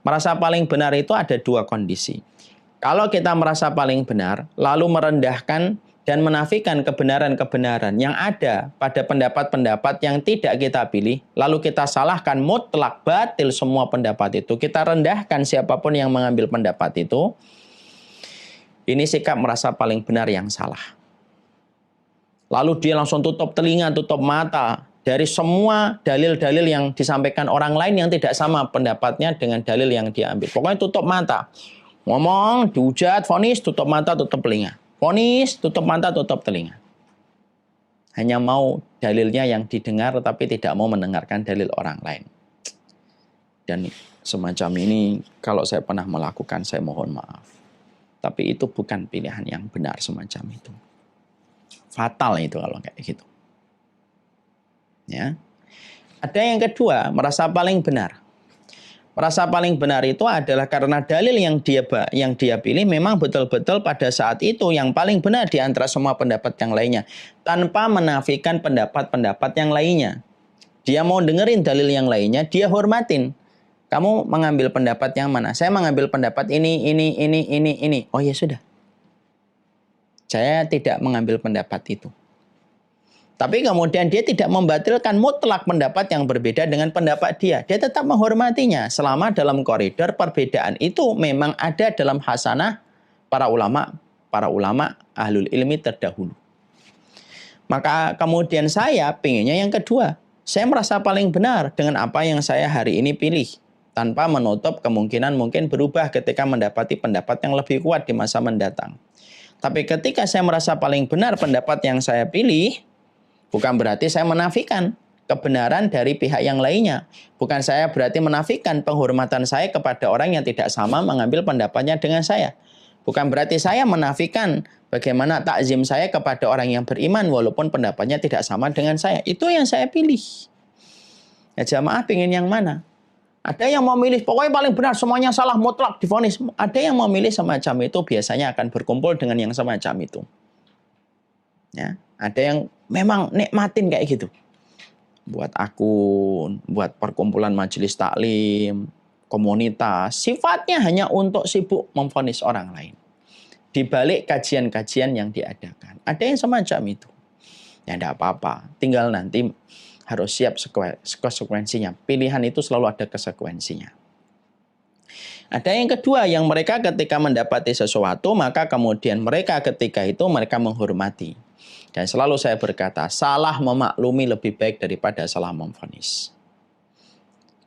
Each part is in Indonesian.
Merasa paling benar itu ada dua kondisi. Kalau kita merasa paling benar, lalu merendahkan dan menafikan kebenaran-kebenaran yang ada pada pendapat-pendapat yang tidak kita pilih, lalu kita salahkan mutlak batil semua pendapat itu, kita rendahkan siapapun yang mengambil pendapat itu, ini sikap merasa paling benar yang salah. Lalu dia langsung tutup telinga, tutup mata dari semua dalil-dalil yang disampaikan orang lain yang tidak sama pendapatnya dengan dalil yang dia ambil. Pokoknya tutup mata. Ngomong, dihujat, vonis, tutup mata, tutup telinga. Vonis, tutup mata, tutup telinga. Hanya mau dalilnya yang didengar, tapi tidak mau mendengarkan dalil orang lain. Dan semacam ini, kalau saya pernah melakukan, saya mohon maaf. Tapi itu bukan pilihan yang benar semacam itu. Fatal itu kalau kayak gitu. Ya. Ada yang kedua, merasa paling benar. Merasa paling benar itu adalah karena dalil yang dia pilih memang betul-betul pada saat itu yang paling benar di antara semua pendapat yang lainnya, tanpa menafikan pendapat-pendapat yang lainnya. Dia mau dengerin dalil yang lainnya, dia hormatin. Kamu mengambil pendapat yang mana? Saya mengambil pendapat ini. Oh ya sudah. Saya tidak mengambil pendapat itu. Tapi kemudian dia tidak membatalkan mutlak pendapat yang berbeda dengan pendapat dia. Dia tetap menghormatinya selama dalam koridor perbedaan itu memang ada dalam hasanah para ulama ahlul ilmi terdahulu. Maka kemudian saya pinginnya yang kedua. Saya merasa paling benar dengan apa yang saya hari ini pilih. Tanpa menutup kemungkinan mungkin berubah ketika mendapati pendapat yang lebih kuat di masa mendatang. Tapi ketika saya merasa paling benar pendapat yang saya pilih, bukan berarti saya menafikan kebenaran dari pihak yang lainnya. Bukan saya berarti menafikan penghormatan saya kepada orang yang tidak sama mengambil pendapatnya dengan saya. Bukan berarti saya menafikan bagaimana takzim saya kepada orang yang beriman walaupun pendapatnya tidak sama dengan saya. Itu yang saya pilih. Ya jamaah pingin yang mana? Ada yang memilih pokoknya paling benar semuanya salah mutlak divonis. Ada yang memilih semacam itu biasanya akan berkumpul dengan yang semacam itu. Ya, ada yang memang nikmatin kayak gitu. Buat akun, buat perkumpulan majelis taklim, komunitas, sifatnya hanya untuk sibuk memvonis orang lain. Di balik kajian-kajian yang diadakan. Ada yang semacam itu. Ya enggak apa-apa, tinggal nanti harus siap konsekuensinya. Pilihan itu selalu ada konsekuensinya. Ada yang kedua, yang mereka ketika mendapati sesuatu, maka kemudian mereka ketika itu mereka menghormati. Dan selalu saya berkata, salah memaklumi lebih baik daripada salah memvonis.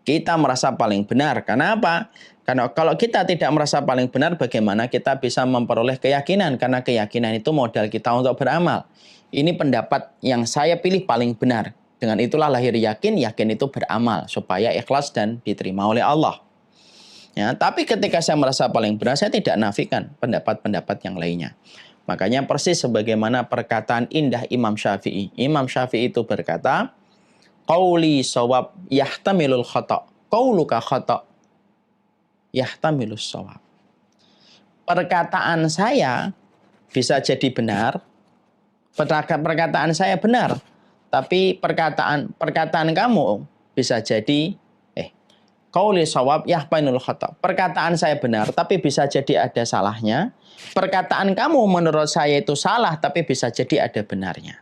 Kita merasa paling benar. Karena apa? Karena kalau kita tidak merasa paling benar, bagaimana kita bisa memperoleh keyakinan? Karena keyakinan itu modal kita untuk beramal. Ini pendapat yang saya pilih paling benar. Dengan itulah lahir yakin, yakin itu beramal. Supaya ikhlas dan diterima oleh Allah. Ya, tapi ketika saya merasa paling benar, saya tidak nafikan pendapat-pendapat yang lainnya. Makanya persis sebagaimana perkataan indah Imam Syafi'i. Imam Syafi'i itu berkata, qauli shawab yahtamilul khata', qauluka khata' yahtamilus shawab. Perkataan saya bisa jadi benar, perkataan saya benar, tapi perkataan kamu bisa jadi qauli shawab yahtamilul khata'. Perkataan saya benar, tapi bisa jadi ada salahnya. Perkataan kamu menurut saya itu salah, tapi bisa jadi ada benarnya.